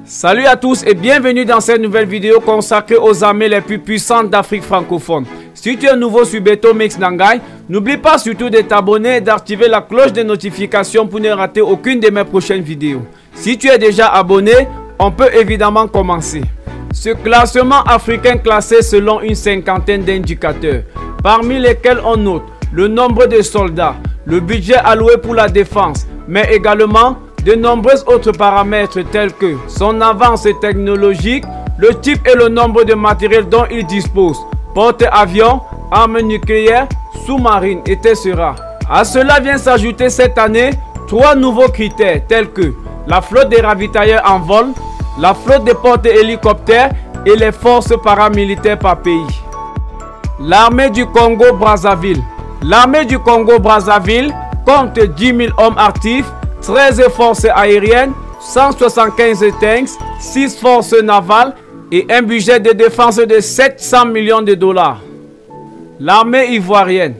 Salut à tous et bienvenue dans cette nouvelle vidéo consacrée aux armées les plus puissantes d'Afrique francophone. Si tu es nouveau sur Beto Mix Nangai, n'oublie pas surtout de t'abonner et d'activer la cloche de notification pour ne rater aucune de mes prochaines vidéos. Si tu es déjà abonné, on peut évidemment commencer. Ce classement africain classé selon une cinquantaine d'indicateurs, parmi lesquels on note le nombre de soldats, le budget alloué pour la défense, mais également de nombreux autres paramètres tels que son avance technologique, le type et le nombre de matériel dont il dispose, porte-avions, armes nucléaires, sous-marines, etc. À cela vient s'ajouter cette année 3 nouveaux critères tels que la flotte des ravitailleurs en vol, la flotte des porte-hélicoptères et les forces paramilitaires par pays. L'armée du Congo-Brazzaville. L'armée du Congo-Brazzaville compte 10 000 hommes actifs, 13 forces aériennes, 175 tanks, 6 forces navales et un budget de défense de 700 millions de dollars. L'armée ivoirienne.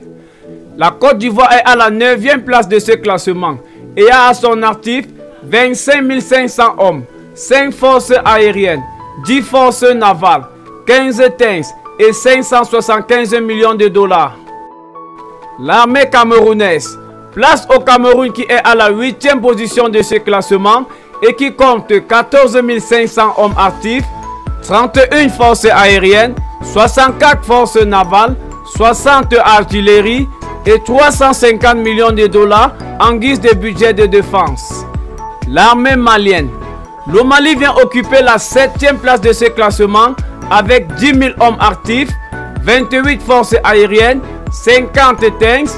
La Côte d'Ivoire est à la 9e place de ce classement et a à son actif 25 500 hommes, 5 forces aériennes, 10 forces navales, 15 tanks et 575 millions de dollars. L'armée camerounaise. Place au Cameroun qui est à la 8e position de ce classement et qui compte 14 500 hommes actifs, 31 forces aériennes, 64 forces navales, 60 artilleries et 350 millions de dollars en guise de budget de défense. L'armée malienne. Le Mali vient occuper la 7e place de ce classement avec 10 000 hommes actifs, 28 forces aériennes, 50 tanks,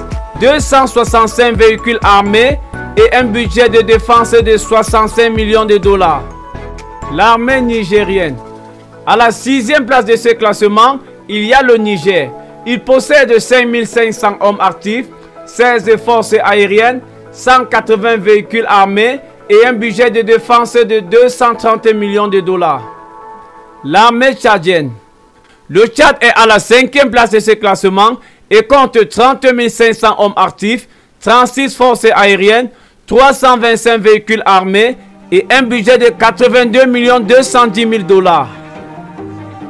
265 véhicules armés et un budget de défense de 65 millions de dollars. L'armée nigérienne. À la 6e place de ce classement, il y a le Niger. Il possède 5 500 hommes actifs, 16 forces aériennes, 180 véhicules armés et un budget de défense de 230 millions de dollars. L'armée tchadienne. Le Tchad est à la 5e place de ce classement et compte 30 500 hommes actifs, 36 forces aériennes, 325 véhicules armés et un budget de 82 210 000 dollars.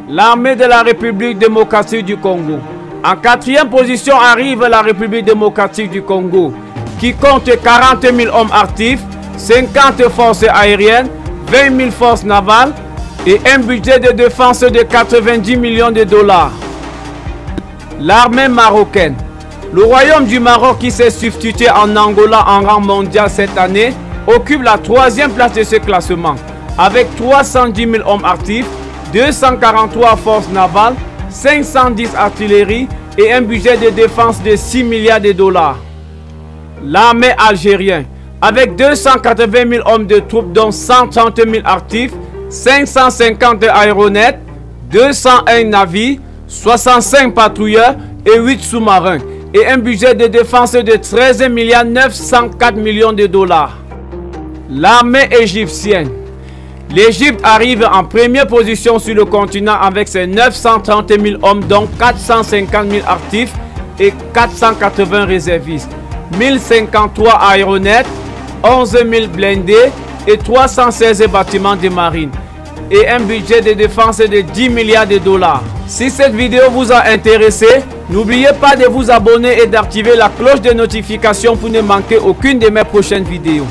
L'armée de la République démocratique du Congo. En 4e position arrive la République démocratique du Congo, qui compte 40 000 hommes actifs, 50 forces aériennes, 20 000 forces navales et un budget de défense de 90 millions de dollars. L'armée marocaine. Le royaume du Maroc qui s'est substitué en Angola en rang mondial cette année occupe la 3e place de ce classement avec 310 000 hommes actifs, 243 forces navales, 510 artilleries et un budget de défense de 6 milliards de dollars. L'armée algérienne avec 280 000 hommes de troupes dont 130 000 actifs, 550 aéronefs, 201 navires, 65 patrouilleurs et 8 sous-marins et un budget de défense de 13 904 millions de dollars. L'armée égyptienne. L'Égypte arrive en première position sur le continent avec ses 930 000 hommes dont 450 000 actifs et 480 réservistes, 1053 aéronefs, 11 000 blindés et 316 bâtiments de marine et un budget de défense de 10 milliards de dollars. Si cette vidéo vous a intéressé, n'oubliez pas de vous abonner et d'activer la cloche de notification pour ne manquer aucune de mes prochaines vidéos.